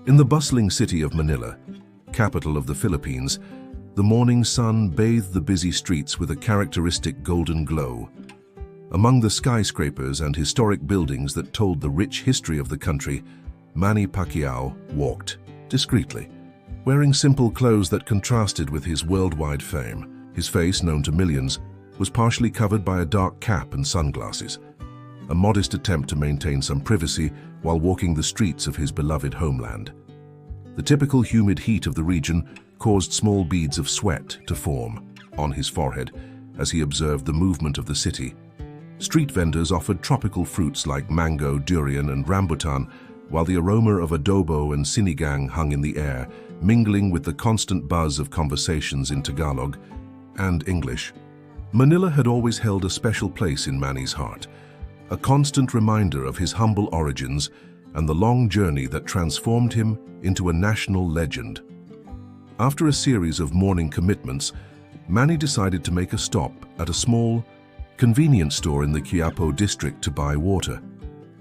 In the bustling city of Manila, capital of the Philippines, the morning sun bathed the busy streets with a characteristic golden glow. Among the skyscrapers and historic buildings that told the rich history of the country, Manny Pacquiao walked discreetly, wearing simple clothes that contrasted with his worldwide fame. His face, known to millions, was partially covered by a dark cap and sunglasses, a modest attempt to maintain some privacy while walking the streets of his beloved homeland. The typical humid heat of the region caused small beads of sweat to form on his forehead as he observed the movement of the city. Street vendors offered tropical fruits like mango, durian, and rambutan, while the aroma of adobo and sinigang hung in the air, mingling with the constant buzz of conversations in Tagalog and English. Manila had always held a special place in Manny's heart, a constant reminder of his humble origins and the long journey that transformed him into a national legend. After a series of morning commitments, Manny decided to make a stop at a small, convenience store in the Quiapo district to buy water.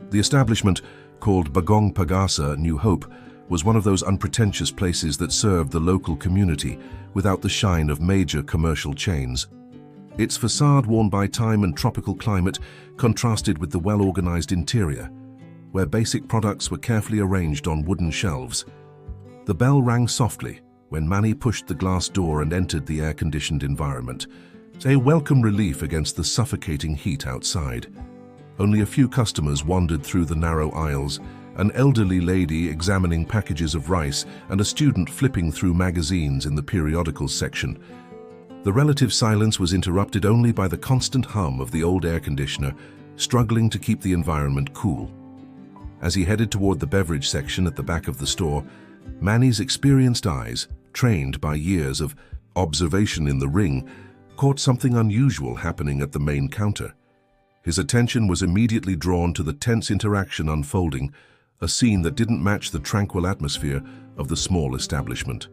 The establishment, called Bagong Pagasa, New Hope, was one of those unpretentious places that served the local community without the shine of major commercial chains. Its facade, worn by time and tropical climate, contrasted with the well-organized interior, where basic products were carefully arranged on wooden shelves. The bell rang softly when Manny pushed the glass door and entered the air-conditioned environment, a welcome relief against the suffocating heat outside. Only a few customers wandered through the narrow aisles, an elderly lady examining packages of rice and a student flipping through magazines in the periodicals section. The relative silence was interrupted only by the constant hum of the old air conditioner, struggling to keep the environment cool. As he headed toward the beverage section at the back of the store, Manny's experienced eyes, trained by years of observation in the ring, caught something unusual happening at the main counter. His attention was immediately drawn to the tense interaction unfolding, a scene that didn't match the tranquil atmosphere of the small establishment.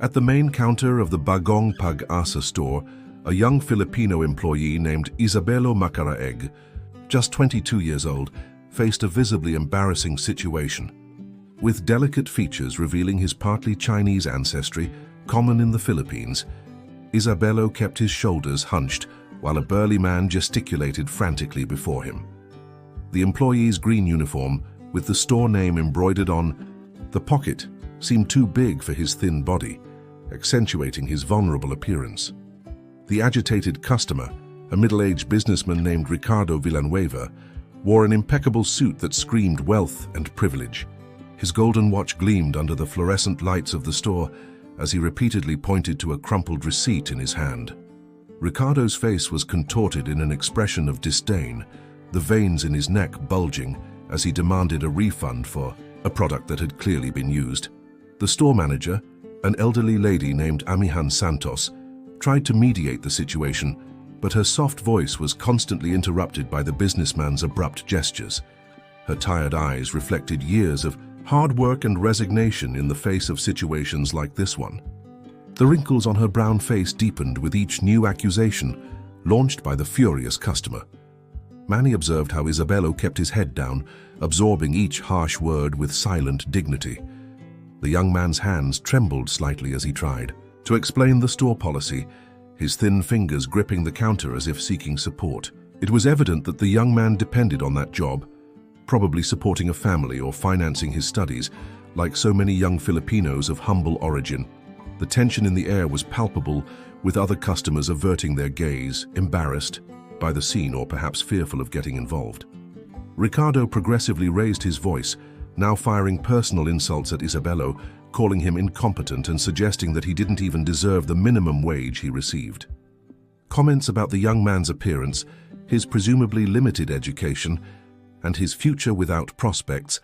At the main counter of the Bagong Pagasa store, a young Filipino employee named Isabelo Macaraeg, just 22 years old, faced a visibly embarrassing situation. With delicate features revealing his partly Chinese ancestry, common in the Philippines, Isabelo kept his shoulders hunched while a burly man gesticulated frantically before him. The employee's green uniform, with the store name embroidered on the pocket, seemed too big for his thin body, accentuating his vulnerable appearance. The agitated customer, a middle-aged businessman named Ricardo Villanueva, wore an impeccable suit that screamed wealth and privilege. His golden watch gleamed under the fluorescent lights of the store as he repeatedly pointed to a crumpled receipt in his hand. Ricardo's face was contorted in an expression of disdain, the veins in his neck bulging as he demanded a refund for a product that had clearly been used. The store manager, an elderly lady named Amihan Santos, tried to mediate the situation, but her soft voice was constantly interrupted by the businessman's abrupt gestures. Her tired eyes reflected years of hard work and resignation in the face of situations like this one. The wrinkles on her brown face deepened with each new accusation launched by the furious customer. Manny observed how Isabelo kept his head down, absorbing each harsh word with silent dignity. The young man's hands trembled slightly as he tried to explain the store policy, his thin fingers gripping the counter as if seeking support. It was evident that the young man depended on that job, probably supporting a family or financing his studies, like so many young Filipinos of humble origin. The tension in the air was palpable, with other customers averting their gaze, embarrassed by the scene or perhaps fearful of getting involved. Ricardo progressively raised his voice, now firing personal insults at Isabelo, calling him incompetent and suggesting that he didn't even deserve the minimum wage he received. Comments about the young man's appearance, his presumably limited education, and his future without prospects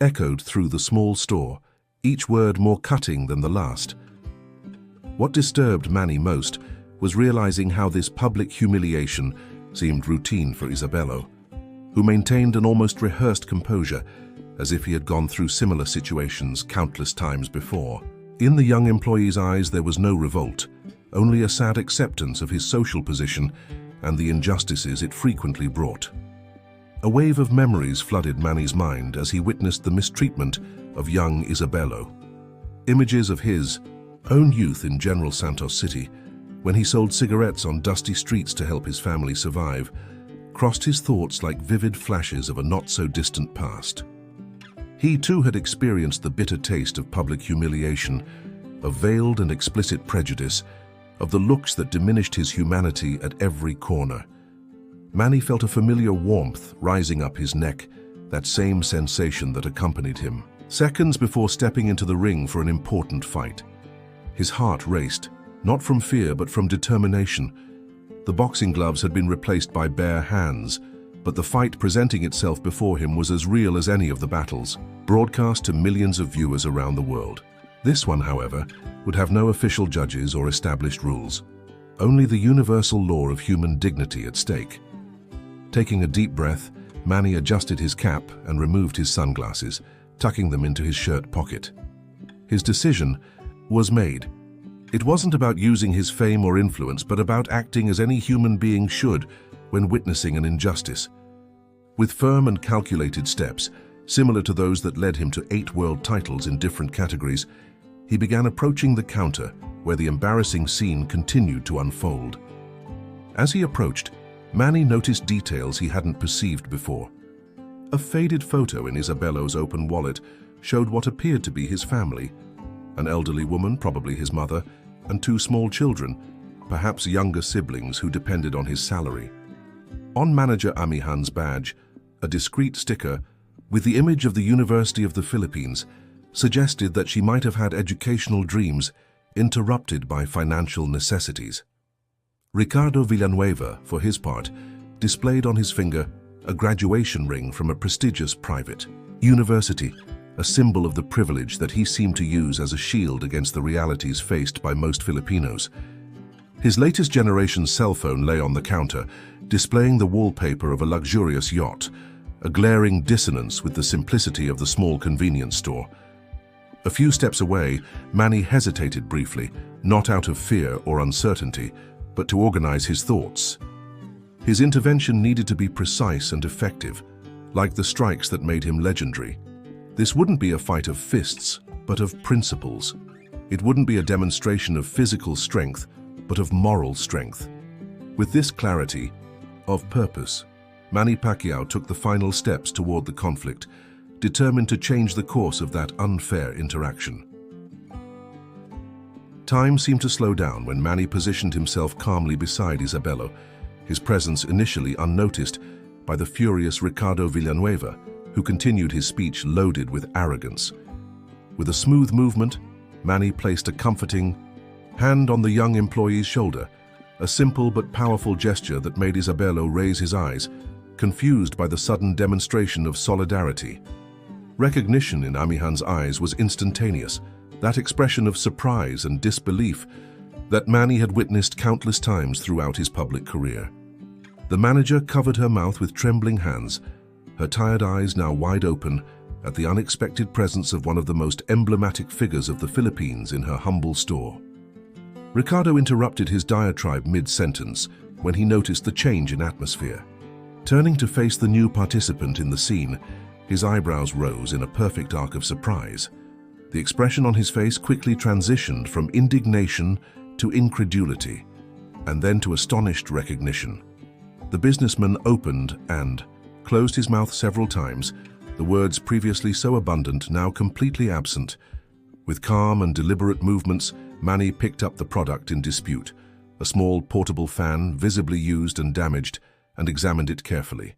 echoed through the small store, each word more cutting than the last. What disturbed Manny most was realizing how this public humiliation seemed routine for Isabelo, who maintained an almost rehearsed composure, as if he had gone through similar situations countless times before. In the young employee's eyes there was no revolt, only a sad acceptance of his social position and the injustices it frequently brought. A wave of memories flooded Manny's mind as he witnessed the mistreatment of young Isabelo. Images of his own youth in General Santos City, when he sold cigarettes on dusty streets to help his family survive, crossed his thoughts like vivid flashes of a not-so-distant past. He too had experienced the bitter taste of public humiliation, of veiled and explicit prejudice, of the looks that diminished his humanity at every corner. Manny felt a familiar warmth rising up his neck, that same sensation that accompanied him. Seconds before stepping into the ring for an important fight, his heart raced, not from fear but from determination. The boxing gloves had been replaced by bare hands, but the fight presenting itself before him was as real as any of the battles, broadcast to millions of viewers around the world. This one, however, would have no official judges or established rules, only the universal law of human dignity at stake. Taking a deep breath, Manny adjusted his cap and removed his sunglasses, tucking them into his shirt pocket. His decision was made. It wasn't about using his fame or influence, but about acting as any human being should when witnessing an injustice. With firm and calculated steps, similar to those that led him to 8 world titles in different categories, he began approaching the counter where the embarrassing scene continued to unfold. As he approached, Manny noticed details he hadn't perceived before. A faded photo in Isabelo's open wallet showed what appeared to be his family, an elderly woman, probably his mother, and 2 small children, perhaps younger siblings who depended on his salary. On manager Amihan's badge, a discreet sticker with the image of the University of the Philippines suggested that she might have had educational dreams interrupted by financial necessities. Ricardo Villanueva, for his part, displayed on his finger a graduation ring from a prestigious private university, a symbol of the privilege that he seemed to use as a shield against the realities faced by most Filipinos. His latest generation cell phone lay on the counter, displaying the wallpaper of a luxurious yacht, a glaring dissonance with the simplicity of the small convenience store. A few steps away, Manny hesitated briefly, not out of fear or uncertainty, but to organize his thoughts. His intervention needed to be precise and effective, like the strikes that made him legendary. This wouldn't be a fight of fists, but of principles. It wouldn't be a demonstration of physical strength, but of moral strength. With this clarity of purpose, Manny Pacquiao took the final steps toward the conflict, determined to change the course of that unfair interaction. Time seemed to slow down when Manny positioned himself calmly beside Isabelo, his presence initially unnoticed by the furious Ricardo Villanueva, who continued his speech loaded with arrogance. With a smooth movement, Manny placed a comforting hand on the young employee's shoulder, a simple but powerful gesture that made Isabelo raise his eyes, confused by the sudden demonstration of solidarity. Recognition in Amihan's eyes was instantaneous, that expression of surprise and disbelief that Manny had witnessed countless times throughout his public career. The manager covered her mouth with trembling hands, her tired eyes now wide open at the unexpected presence of one of the most emblematic figures of the Philippines in her humble store. Ricardo interrupted his diatribe mid-sentence when he noticed the change in atmosphere. Turning to face the new participant in the scene, his eyebrows rose in a perfect arc of surprise. The expression on his face quickly transitioned from indignation to incredulity, and then to astonished recognition. The businessman opened and closed his mouth several times, the words previously so abundant now completely absent. With calm and deliberate movements, Manny picked up the product in dispute, a small portable fan visibly used and damaged, and examined it carefully.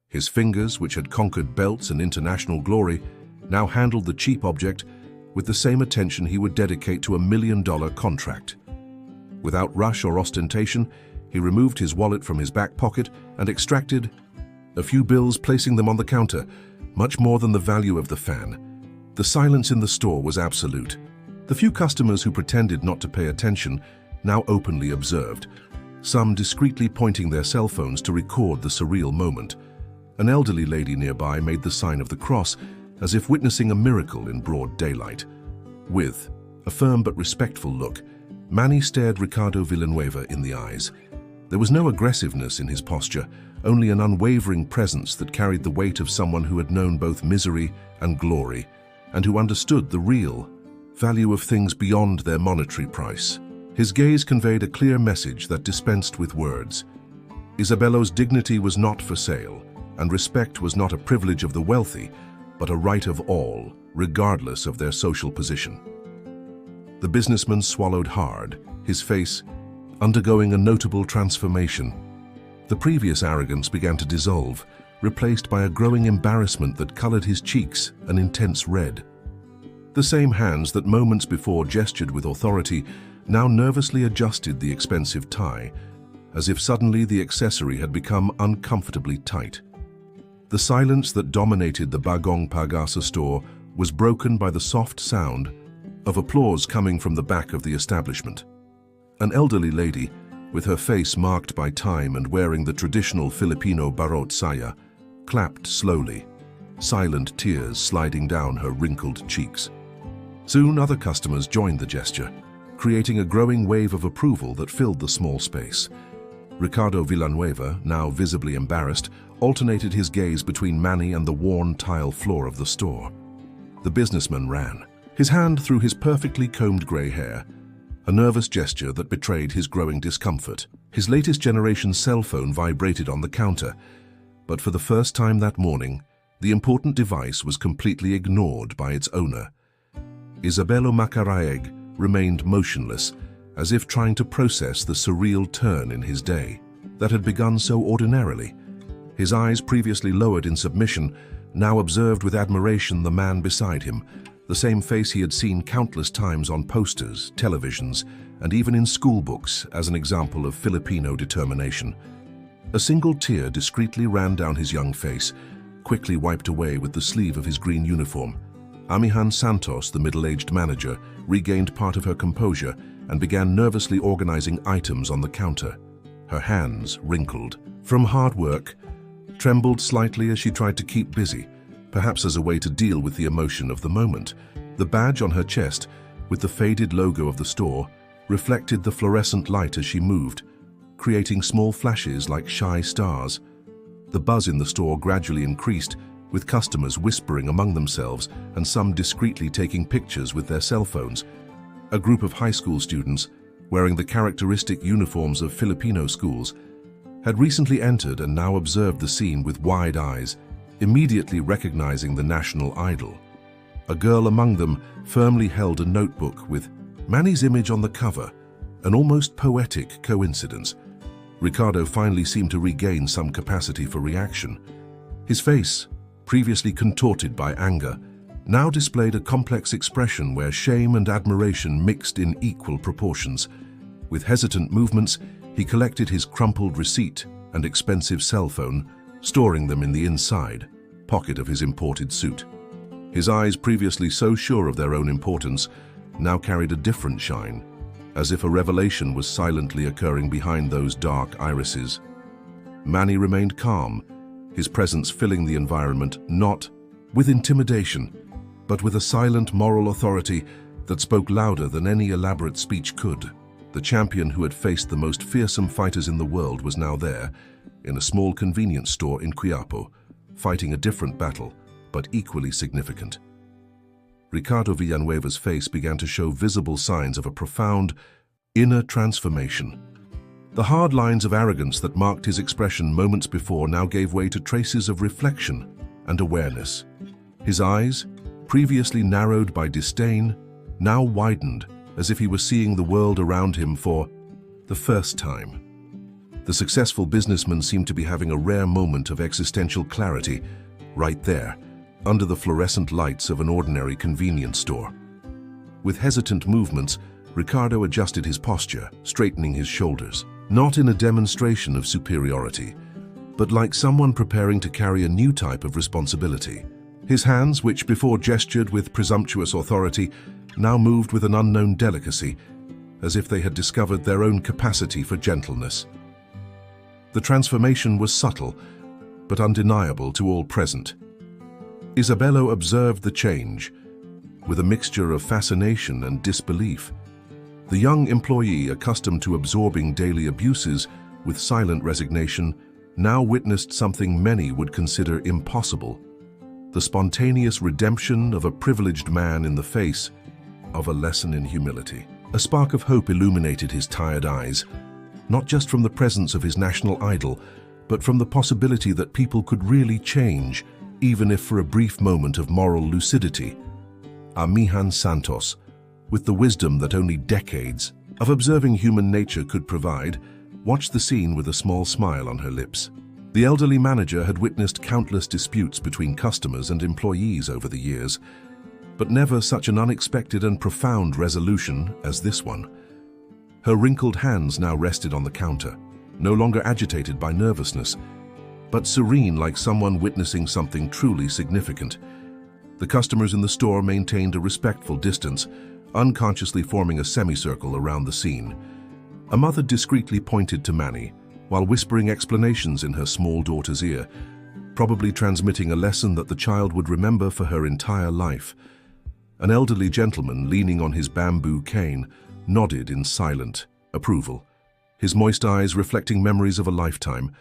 His fingers, which had conquered belts and international glory, now handled the cheap object with the same attention he would dedicate to $1 million contract. Without rush or ostentation, he removed his wallet from his back pocket and extracted a few bills, placing them on the counter, much more than the value of the fan. The silence in the store was absolute. The few customers who pretended not to pay attention now openly observed, some discreetly pointing their cell phones to record the surreal moment. An elderly lady nearby made the sign of the cross, as if witnessing a miracle in broad daylight. With a firm but respectful look, Manny stared Ricardo Villanueva in the eyes. There was no aggressiveness in his posture, only an unwavering presence that carried the weight of someone who had known both misery and glory, and who understood the real value of things beyond their monetary price. His gaze conveyed a clear message that dispensed with words. Isabello's dignity was not for sale, and respect was not a privilege of the wealthy, but a right of all, regardless of their social position. The businessman swallowed hard, his face undergoing a notable transformation. The previous arrogance began to dissolve, replaced by a growing embarrassment that colored his cheeks an intense red. The same hands that moments before gestured with authority now nervously adjusted the expensive tie, as if suddenly the accessory had become uncomfortably tight. The silence that dominated the Bagong Pagasa store was broken by the soft sound of applause coming from the back of the establishment. An elderly lady, with her face marked by time and wearing the traditional Filipino barot saya, clapped slowly, silent tears sliding down her wrinkled cheeks. Soon other customers joined the gesture, creating a growing wave of approval that filled the small space. Ricardo Villanueva, now visibly embarrassed, alternated his gaze between Manny and the worn tile floor of the store. The businessman ran, his hand through his perfectly combed grey hair, a nervous gesture that betrayed his growing discomfort. His latest generation cell phone vibrated on the counter, but for the first time that morning, the important device was completely ignored by its owner. Isabello Macaraeg remained motionless, as if trying to process the surreal turn in his day that had begun so ordinarily. His eyes, previously lowered in submission, now observed with admiration the man beside him, the same face he had seen countless times on posters, televisions, and even in school books as an example of Filipino determination. A single tear discreetly ran down his young face, quickly wiped away with the sleeve of his green uniform. Amihan Santos, the middle-aged manager, regained part of her composure and began nervously organizing items on the counter. Her hands, wrinkled from hard work, trembled slightly as she tried to keep busy, perhaps as a way to deal with the emotion of the moment. The badge on her chest, with the faded logo of the store, reflected the fluorescent light as she moved, creating small flashes like shy stars. The buzz in the store gradually increased, with customers whispering among themselves and some discreetly taking pictures with their cell phones. A group of high school students, wearing the characteristic uniforms of Filipino schools, had recently entered and now observed the scene with wide eyes, immediately recognizing the national idol. A girl among them firmly held a notebook with Manny's image on the cover, an almost poetic coincidence. Ricardo finally seemed to regain some capacity for reaction. His face, previously contorted by anger, now displayed a complex expression where shame and admiration mixed in equal proportions. With hesitant movements, he collected his crumpled receipt and expensive cell phone, storing them in the inside pocket of his imported suit. His eyes, previously so sure of their own importance, now carried a different shine, as if a revelation was silently occurring behind those dark irises. Manny remained calm, his presence filling the environment not with intimidation, but with a silent moral authority that spoke louder than any elaborate speech could. The champion who had faced the most fearsome fighters in the world was now there, in a small convenience store in Quiapo, fighting a different battle, but equally significant. Ricardo Villanueva's face began to show visible signs of a profound inner transformation. The hard lines of arrogance that marked his expression moments before now gave way to traces of reflection and awareness. His eyes, previously narrowed by disdain, now widened as if he were seeing the world around him for the first time. The successful businessman seemed to be having a rare moment of existential clarity right there, under the fluorescent lights of an ordinary convenience store. With hesitant movements, Ricardo adjusted his posture, straightening his shoulders, not in a demonstration of superiority, but like someone preparing to carry a new type of responsibility. His hands, which before gestured with presumptuous authority, now moved with an unknown delicacy, as if they had discovered their own capacity for gentleness. The transformation was subtle, but undeniable to all present. Isabello observed the change, with a mixture of fascination and disbelief. The young employee, accustomed to absorbing daily abuses, with silent resignation, now witnessed something many would consider impossible: the spontaneous redemption of a privileged man in the face of a lesson in humility. A spark of hope illuminated his tired eyes, not just from the presence of his national idol, but from the possibility that people could really change, even if for a brief moment of moral lucidity. Amihan Santos, with the wisdom that only decades of observing human nature could provide, watched the scene with a small smile on her lips. The elderly manager had witnessed countless disputes between customers and employees over the years, but never such an unexpected and profound resolution as this one. Her wrinkled hands now rested on the counter, no longer agitated by nervousness, but serene like someone witnessing something truly significant. The customers in the store maintained a respectful distance, unconsciously forming a semicircle around the scene. A mother discreetly pointed to Manny, while whispering explanations in her small daughter's ear, probably transmitting a lesson that the child would remember for her entire life. An elderly gentleman, leaning on his bamboo cane, nodded in silent approval, his moist eyes reflecting memories of a lifetime.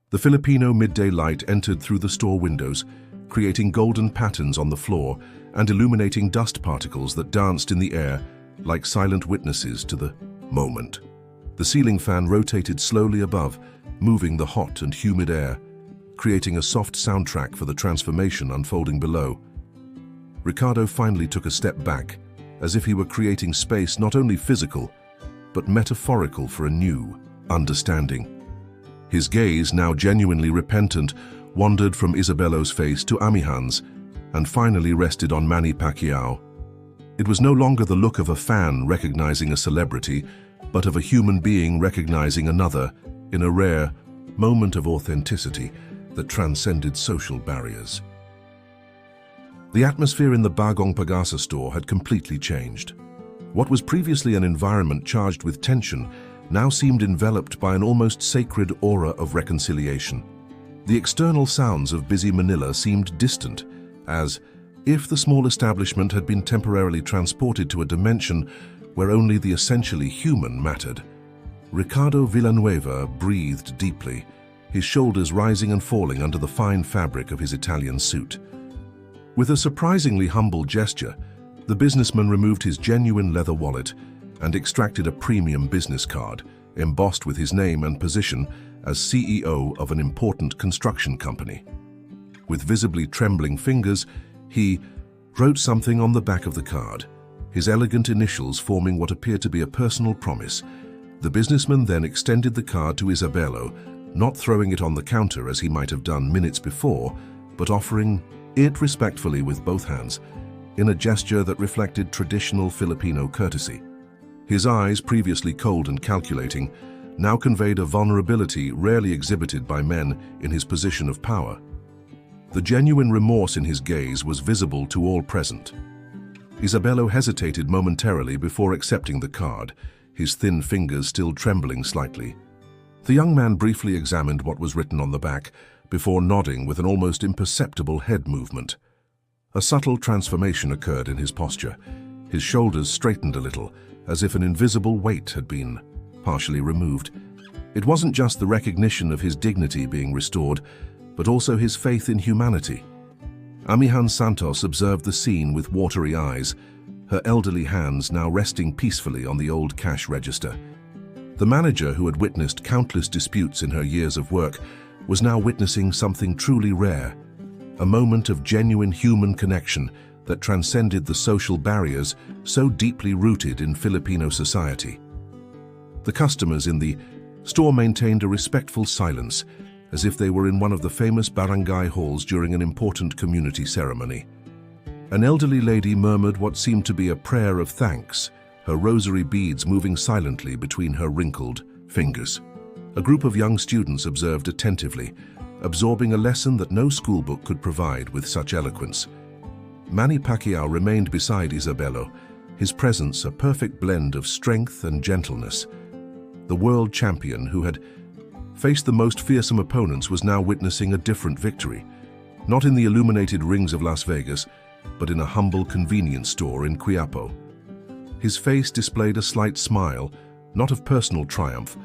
The Filipino midday light entered through the store windows, creating golden patterns on the floor and illuminating dust particles that danced in the air like silent witnesses to the moment. The ceiling fan rotated slowly above, moving the hot and humid air, creating a soft soundtrack for the transformation unfolding below. Ricardo finally took a step back, as if he were creating space not only physical, but metaphorical for a new understanding. His gaze, now genuinely repentant, wandered from Isabello's face to Amihan's, and finally rested on Manny Pacquiao. It was no longer the look of a fan recognizing a celebrity, but of a human being recognizing another in a rare moment of authenticity that transcended social barriers. The atmosphere in the Bagong Pagasa store had completely changed. What was previously an environment charged with tension now seemed enveloped by an almost sacred aura of reconciliation. The external sounds of busy Manila seemed distant, as if the small establishment had been temporarily transported to a dimension where only the essentially human mattered. Ricardo Villanueva breathed deeply, his shoulders rising and falling under the fine fabric of his Italian suit. With a surprisingly humble gesture, the businessman removed his genuine leather wallet and extracted a premium business card, embossed with his name and position as CEO of an important construction company. With visibly trembling fingers, he wrote something on the back of the card, his elegant initials forming what appeared to be a personal promise. The businessman then extended the card to Isabello, not throwing it on the counter as he might have done minutes before, but offering it respectfully with both hands, in a gesture that reflected traditional Filipino courtesy. His eyes, previously cold and calculating, now conveyed a vulnerability rarely exhibited by men in his position of power. The genuine remorse in his gaze was visible to all present. Isabello hesitated momentarily before accepting the card, his thin fingers still trembling slightly. The young man briefly examined what was written on the back before nodding with an almost imperceptible head movement. A subtle transformation occurred in his posture. His shoulders straightened a little, as if an invisible weight had been partially removed. It wasn't just the recognition of his dignity being restored, but also his faith in humanity. Amihan Santos observed the scene with watery eyes, her elderly hands now resting peacefully on the old cash register. The manager, who had witnessed countless disputes in her years of work, was now witnessing something truly rare, a moment of genuine human connection that transcended the social barriers so deeply rooted in Filipino society. The customers in the store maintained a respectful silence, as if they were in one of the famous barangay halls during an important community ceremony. An elderly lady murmured what seemed to be a prayer of thanks, her rosary beads moving silently between her wrinkled fingers. A group of young students observed attentively, absorbing a lesson that no schoolbook could provide with such eloquence. Manny Pacquiao remained beside Isabello, his presence a perfect blend of strength and gentleness. The world champion, who had faced the most fearsome opponents, was now witnessing a different victory, not in the illuminated rings of Las Vegas, but in a humble convenience store in Quiapo. His face displayed a slight smile, not of personal triumph,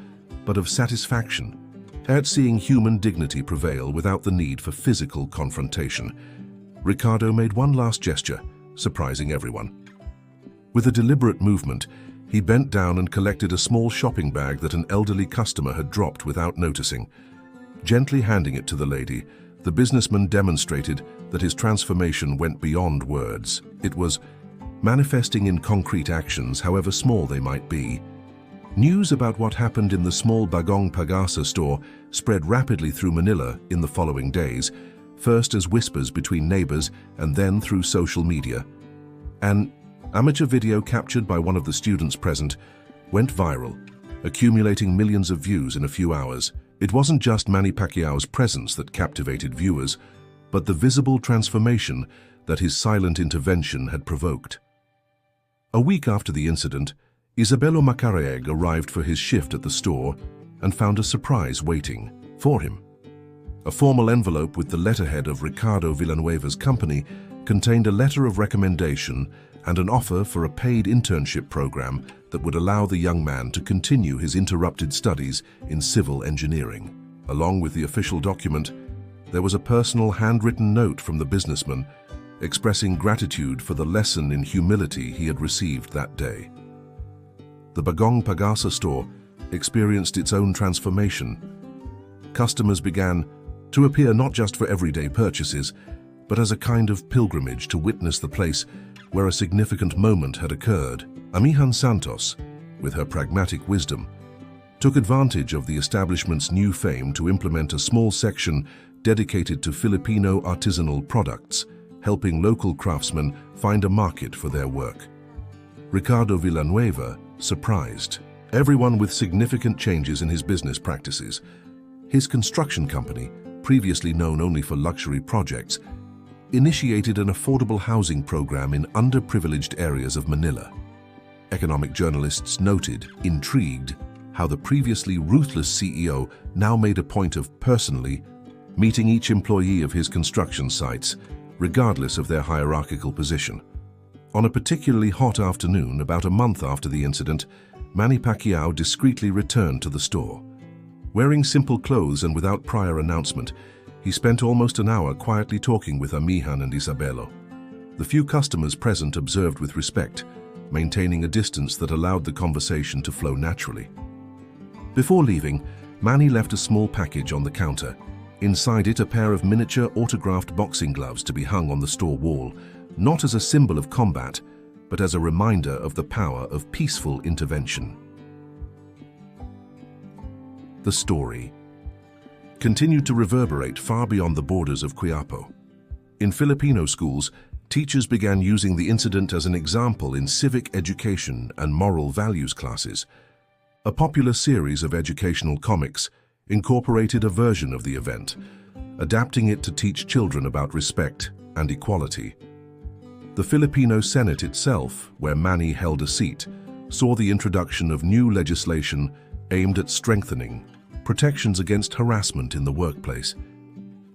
but of satisfaction at seeing human dignity prevail without the need for physical confrontation. Ricardo made one last gesture, surprising everyone. With a deliberate movement, he bent down and collected a small shopping bag that an elderly customer had dropped without noticing. Gently handing it to the lady, the businessman demonstrated that his transformation went beyond words. It was manifesting in concrete actions, however small they might be. News about what happened in the small Bagong Pagasa store spread rapidly through Manila in the following days, first as whispers between neighbors and then through social media. An amateur video captured by one of the students present went viral, accumulating millions of views in a few hours. It wasn't just Manny Pacquiao's presence that captivated viewers, but the visible transformation that his silent intervention had provoked. A week after the incident, Isabelo Macaraeg arrived for his shift at the store and found a surprise waiting for him. A formal envelope with the letterhead of Ricardo Villanueva's company contained a letter of recommendation and an offer for a paid internship program that would allow the young man to continue his interrupted studies in civil engineering. Along with the official document, there was a personal handwritten note from the businessman expressing gratitude for the lesson in humility he had received that day. The Bagong Pagasa store experienced its own transformation. Customers began to appear not just for everyday purchases, but as a kind of pilgrimage to witness the place where a significant moment had occurred. Amihan Santos, with her pragmatic wisdom, took advantage of the establishment's new fame to implement a small section dedicated to Filipino artisanal products, helping local craftsmen find a market for their work. Ricardo Villanueva surprised everyone with significant changes in his business practices. His construction company, previously known only for luxury projects, initiated an affordable housing program in underprivileged areas of Manila. Economic journalists noted, intrigued, how the previously ruthless CEO now made a point of personally meeting each employee of his construction sites, regardless of their hierarchical position. On a particularly hot afternoon, about a month after the incident, Manny Pacquiao discreetly returned to the store. Wearing simple clothes and without prior announcement, he spent almost an hour quietly talking with Amihan and Isabelo. The few customers present observed with respect, maintaining a distance that allowed the conversation to flow naturally. Before leaving, Manny left a small package on the counter. Inside it, a pair of miniature autographed boxing gloves to be hung on the store wall, not as a symbol of combat, but as a reminder of the power of peaceful intervention. The story continued to reverberate far beyond the borders of Quiapo. In Filipino schools, teachers began using the incident as an example in civic education and moral values classes. A popular series of educational comics incorporated a version of the event, adapting it to teach children about respect and equality. The Filipino Senate itself, where Manny held a seat, saw the introduction of new legislation aimed at strengthening protections against harassment in the workplace.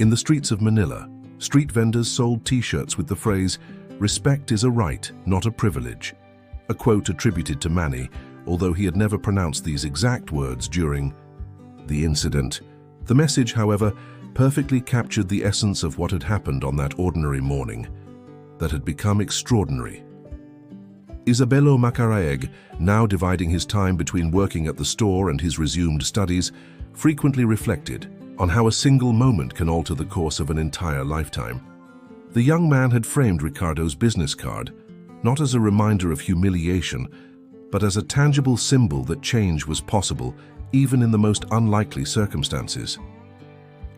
In the streets of Manila, street vendors sold T-shirts with the phrase, "Respect is a right, not a privilege," a quote attributed to Manny, although he had never pronounced these exact words during the incident. The message, however, perfectly captured the essence of what had happened on that ordinary morning that had become extraordinary. Isabelo Macaraeg, now dividing his time between working at the store and his resumed studies, frequently reflected on how a single moment can alter the course of an entire lifetime. The young man had framed Ricardo's business card, not as a reminder of humiliation, but as a tangible symbol that change was possible even in the most unlikely circumstances.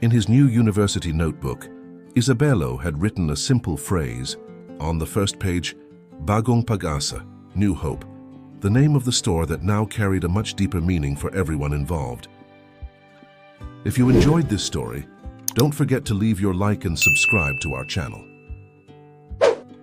In his new university notebook, Isabelo had written a simple phrase. On the first page, Bagong Pagasa, New Hope, the name of the store that now carried a much deeper meaning for everyone involved. If you enjoyed this story, don't forget to leave your like and subscribe to our channel.